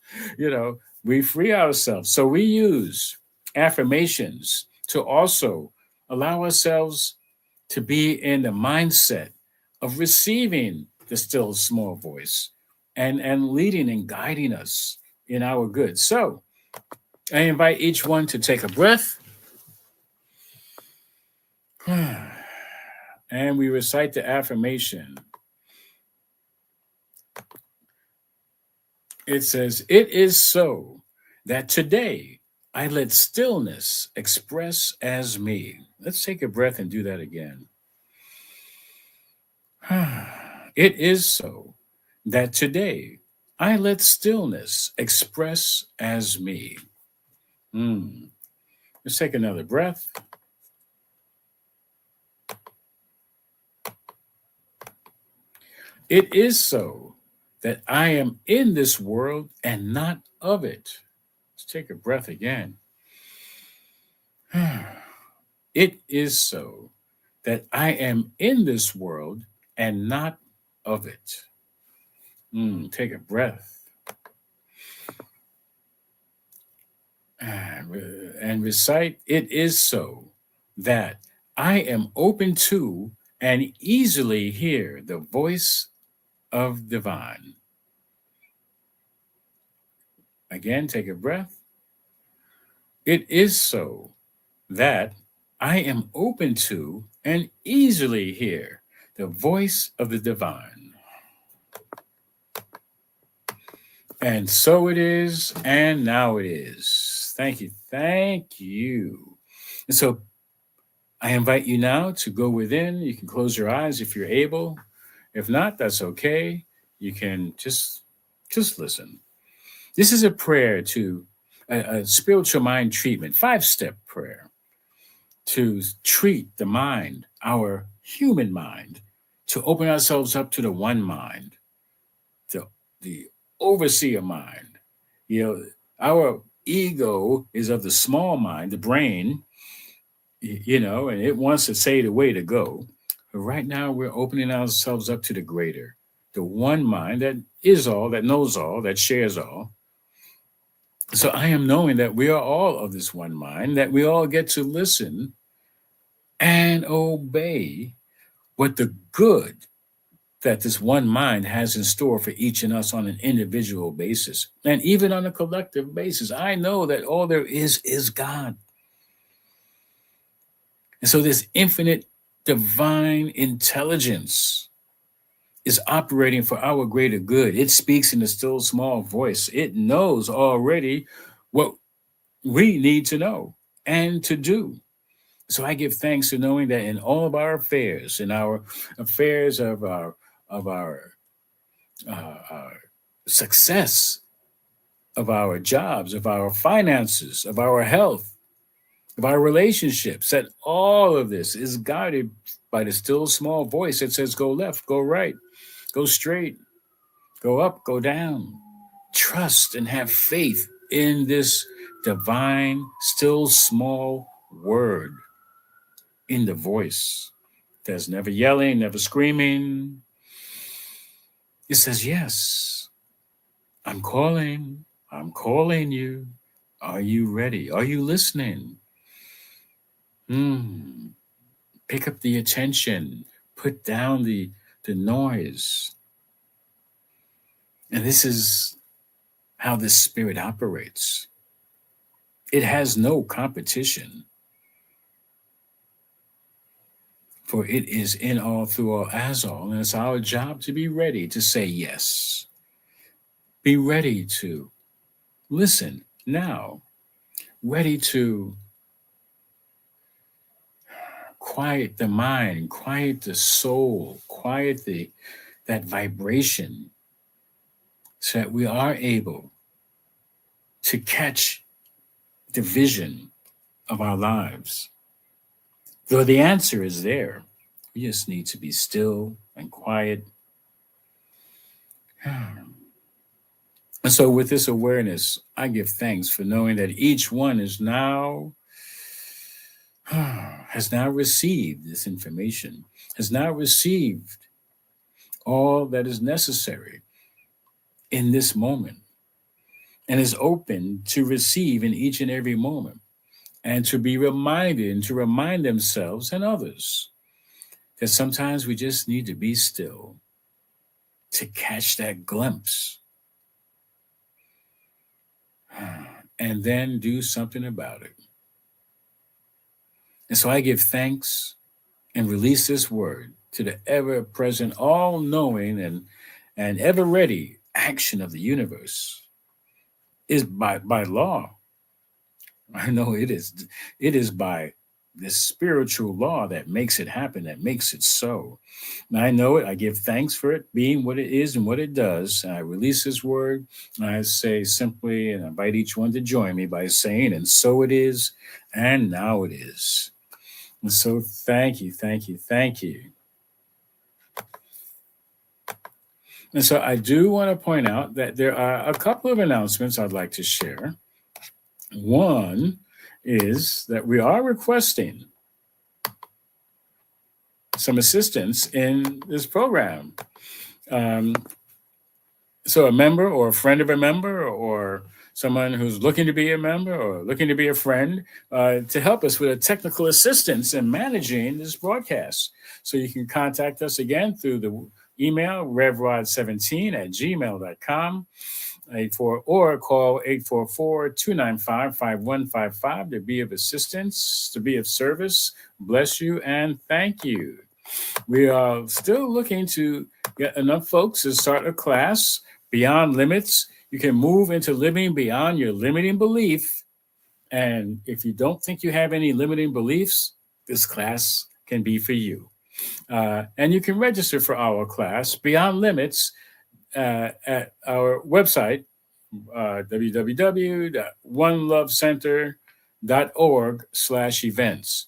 we free ourselves. So we use affirmations to also allow ourselves to be in the mindset of receiving the still small voice and leading and guiding us in our good. So I invite each one to take a breath and we recite the affirmation. It says, "It is so that today I let stillness express as me." Let's take a breath and do that again. It is so that today I let stillness express as me. Let's take another breath. It is so that I am in this world and not of it. Let's take a breath again. It is so that I am in this world and not of it. Take a breath. and recite, "It is so that I am open to and easily hear the voice of divine." Again, take a breath. "It is so that I am open to and easily hear the voice of the divine." And so it is, and now it is. Thank you. Thank you. And so I invite you now to go within. You can close your eyes if you're able. If not, that's okay. You can just listen. This is a prayer to a spiritual mind treatment, 5-step prayer to treat the mind, our human mind, to open ourselves up to the one mind, the overseer mind. You know, our ego is of the small mind, the brain, and it wants to say the way to go. But right now, we're opening ourselves up to the greater, the one mind that is all, that knows all, that shares all. So I am knowing that we are all of this one mind, that we all get to listen and obey what the good that this one mind has in store for each and us on an individual basis and even on a collective basis. I know that all there is God. And so this infinite divine intelligence is operating for our greater good. It speaks in a still small voice. It knows already what we need to know and to do. So I give thanks to knowing that in all of our affairs, in our affairs of our success, of our jobs, of our finances, of our health, of our relationships, that all of this is guided by the still small voice that says, go left, go right, go straight, go up, go down. Trust and have faith in this divine, still small word, in the voice that's never yelling, never screaming. It says, yes, I'm calling. I'm calling you. Are you ready? Are you listening? Pick up the attention. Put down the noise. And this is how this spirit operates. It has no competition. For it is in all, through all, as all. And it's our job to be ready to say yes. Be ready to listen now. Ready to quiet the mind, quiet the soul, quiet that vibration, so that we are able to catch the vision of our lives. Though the answer is there, we just need to be still and quiet. And so, with this awareness, I give thanks for knowing that each one is now has now received this information, has now received all that is necessary in this moment, and is open to receive in each and every moment, and to be reminded and to remind themselves and others that sometimes we just need to be still to catch that glimpse and then do something about it. And so I give thanks and release this word to the ever present, all knowing and ever ready action of the universe is by law. I know it is. It is by this spiritual law that makes it happen, that makes it so. And I know it. I give thanks for it being what it is and what it does. And I release this word. And I say simply, and I invite each one to join me by saying, and so it is, and now it is. And so thank you, thank you, thank you. And so I do want to point out that there are a couple of announcements I'd like to share. One is that we are requesting some assistance in this program. So a member or a friend of a member or someone who's looking to be a member or looking to be a friend, to help us with a technical assistance in managing this broadcast. So you can contact us again through the email revrod17@gmail.com. 84 or call 844-295-5155 to be of assistance, to be of service. Bless you and thank you. We are still looking to get enough folks to start a class beyond limits. You can move into living beyond your limiting belief. And if you don't think you have any limiting beliefs, this class can be for you. And you can register for our class, Beyond Limits, at our website, www.onelovecenter.org/events.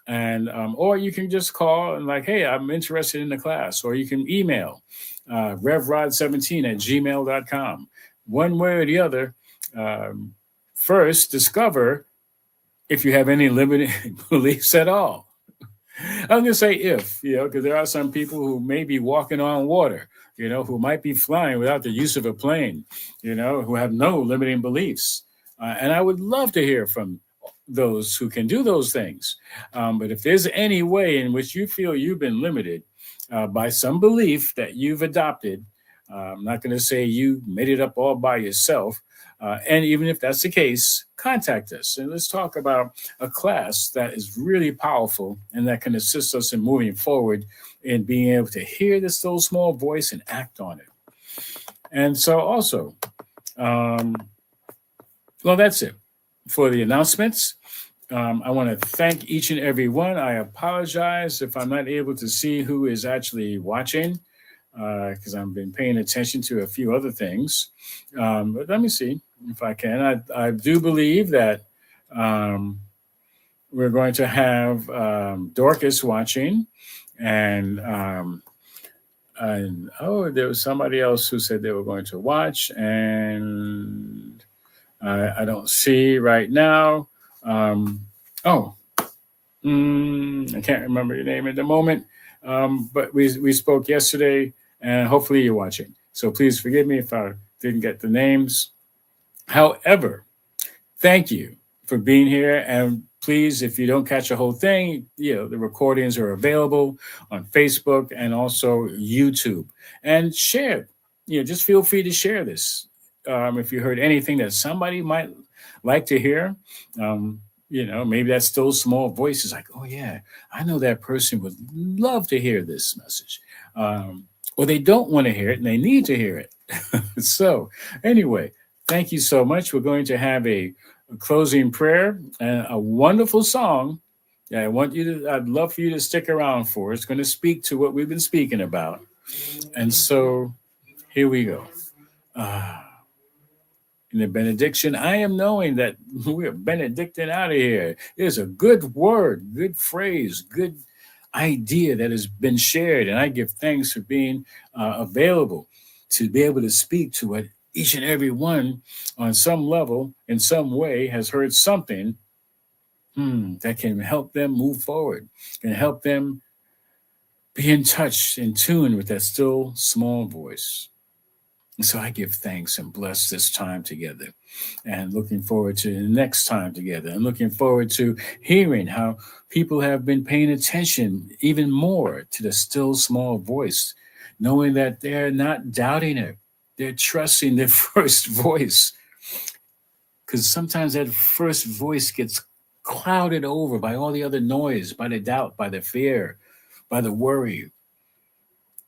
And or you can just call and like, hey, I'm interested in the class. Or you can email revrod17@gmail.com. One way or the other, first discover if you have any limiting beliefs at all. I'm going to say if, because there are some people who may be walking on water, who might be flying without the use of a plane, who have no limiting beliefs. And I would love to hear from those who can do those things. But if there's any way in which you feel you've been limited by some belief that you've adopted, I'm not going to say you made it up all by yourself. And even if that's the case, contact us and let's talk about a class that is really powerful and that can assist us in moving forward in being able to hear the still small voice and act on it. And so also, that's it for the announcements. I want to thank each and every one. I apologize if I'm not able to see who is actually watching, because I've been paying attention to a few other things. But let me see if I can. I do believe that we're going to have Dorcas watching, and there was somebody else who said they were going to watch, and I don't see right now. I can't remember your name at the moment, but we spoke yesterday, and hopefully you're watching. So please forgive me if I didn't get the names. However, thank you for being here. And please, if you don't catch the whole thing, the recordings are available on Facebook and also YouTube. And share, just feel free to share this. If you heard anything that somebody might like to hear, maybe that still small voice is like, oh yeah, I know that person would love to hear this message. Or they don't want to hear it and they need to hear it. So anyway, thank you so much. We're going to have a closing prayer and a wonderful song that I'd love for you to stick around for. It's going to speak to what we've been speaking about. And so here we go. In the benediction, I am knowing that we're benedicting out of here. There's a good word, good phrase, good idea that has been shared. And I give thanks for being available to be able to speak to what each and every one on some level, in some way, has heard something that can help them move forward, can help them be in touch, in tune with that still small voice. And so I give thanks and bless this time together, and looking forward to the next time together, and looking forward to hearing how people have been paying attention even more to the still small voice, knowing that they're not doubting it. They're trusting their first voice, because sometimes that first voice gets clouded over by all the other noise, by the doubt, by the fear, by the worry.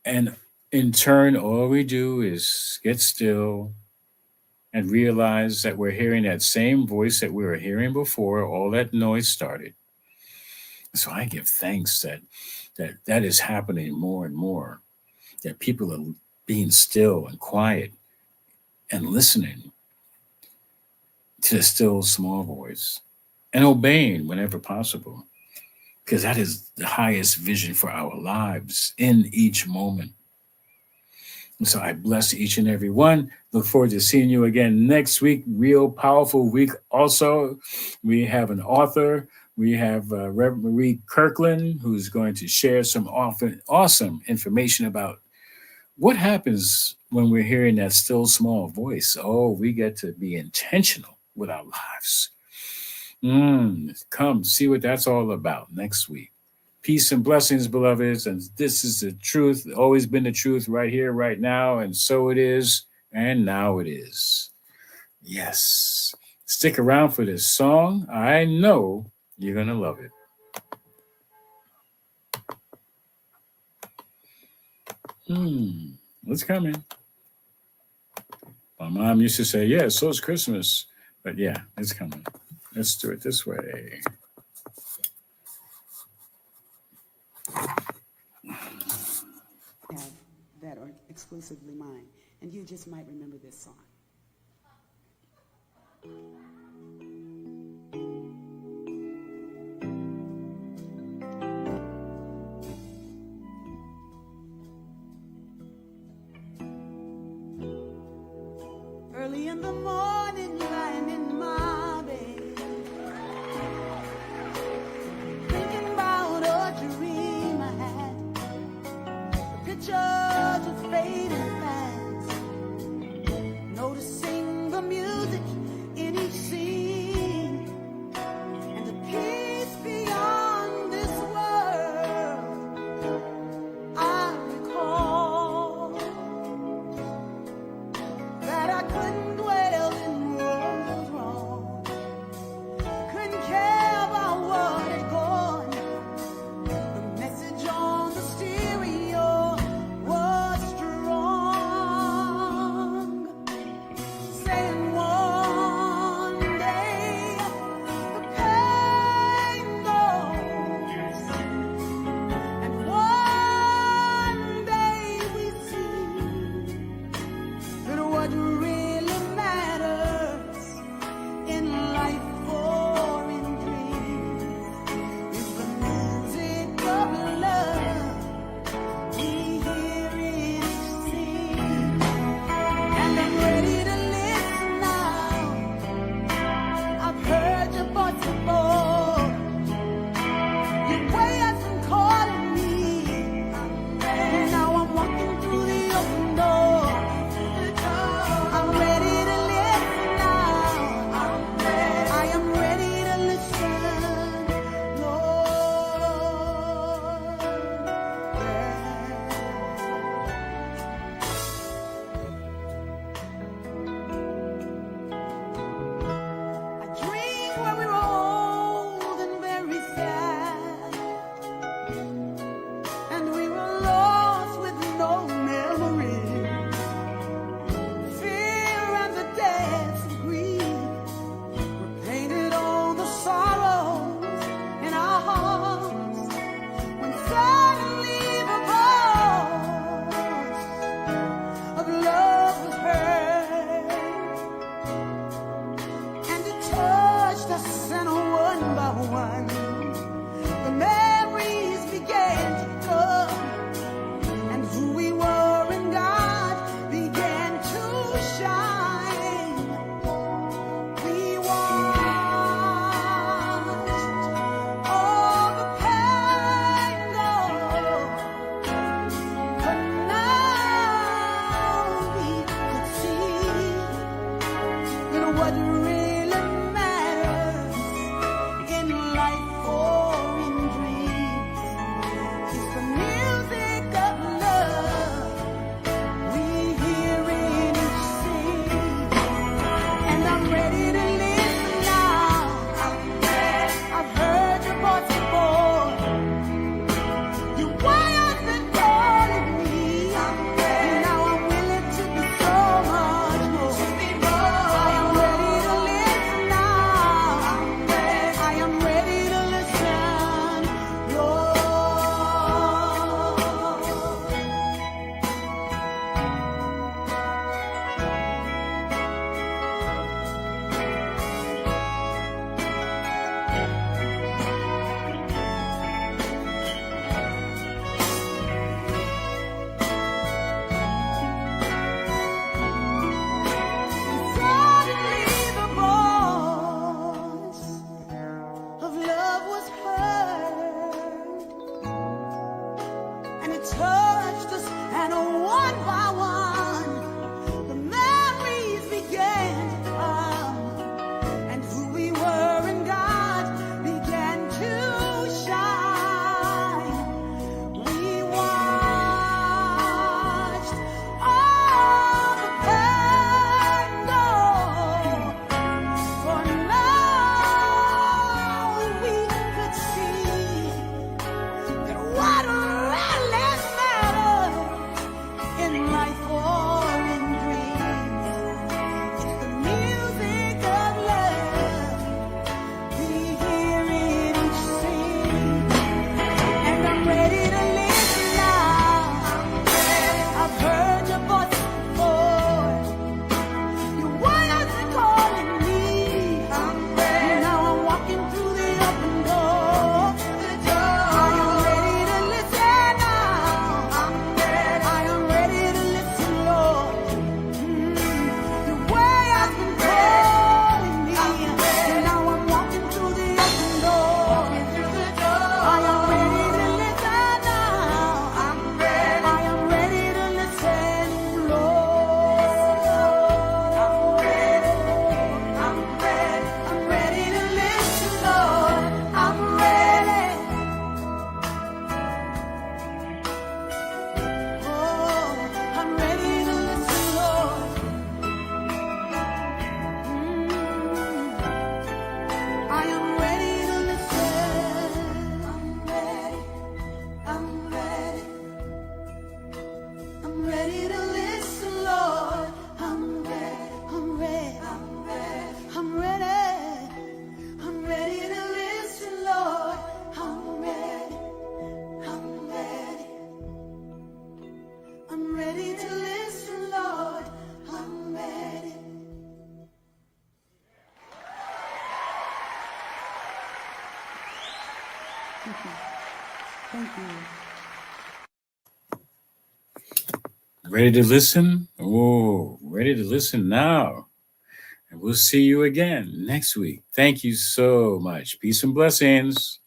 And in turn, all we do is get still and realize that we're hearing that same voice that we were hearing before all that noise started. So I give thanks that is happening more and more, that people are being still and quiet and listening to the still small voice and obeying whenever possible, because that is the highest vision for our lives in each moment. And so I bless each and every one. Look forward to seeing you again next week. Real powerful week. Also, we have an author. We have Reverend Marie Kirkland, who's going to share some awesome information about What happens when we're hearing that still small voice? Oh, we get to be intentional with our lives. Come see what that's all about next week. Peace and blessings, beloveds. And this is the truth, always been the truth right here, right now. And so it is. And now it is. Yes. Stick around for this song. I know you're going to love it. It's coming. My mom used to say, yeah, so is Christmas. But yeah, it's coming. Let's do it this way. That are exclusively mine. And you just might remember this song. Early in the morning, lying in my bed, thinking about a dream I had, pictures of fading past, noticing the music in each scene, and the peace beyond this world I recall, that I couldn't dwell in what was wrong, couldn't care about what had gone. The message on the stereo was strong, saying one day the pain goes, and one day we see that what really matters in life or in dreams is the music of love we hear in each scene. And I'm ready to listen now. I've heard your voice before. Your way has been calling me, and now I'm walking through the open door. I'm ready to listen now. I am ready to listen, Lord. I dream where we were old and very sad, and we were lost with no memory. Fear and the depths of grief were painted on the sorrows in our hearts, when suddenly the voice of love was heard, and it touched us, and one by one the memories began to come, and who we were in God began to shine. We watched all the pain go, but now we could see that what really matters in life or in dreams is the music of love we hear in each scene. And I'm ready to listen now. I've heard your voice before. Your way has been calling me, and now I'm willing to be so much more. I am ready to listen now. I am ready to listen, Lord. Suddenly the voice of love was heard, and it touched us, and And one by one, the memories began to come, and who we were in God began to shine. We watched all the pain go, for now we could see that what really matters in life or in dreams is the music of love we hear in each scene. And I'm ready to listen now. I've heard your voice before. Your words are calling me. Now I'm walking through the open door. I am ready to listen now. I am ready to listen, Lord. Your way has been calling me. Now I'm walking through the open door. I am ready to listen now. I am ready to listen, Lord. I'm ready to listen, Lord. I'm ready. Oh, I'm ready to listen, Lord. I am ready to listen. I'm ready. I'm ready. I'm ready to listen, Lord. I'm ready. I'm ready. I'm ready. I'm ready to listen, Lord. I'm ready. I'm ready. I'm ready to listen, Lord. I'm ready. Thank you. Ready to listen? Oh, ready to listen now. And we'll see you again next week. Thank you so much. Peace and blessings.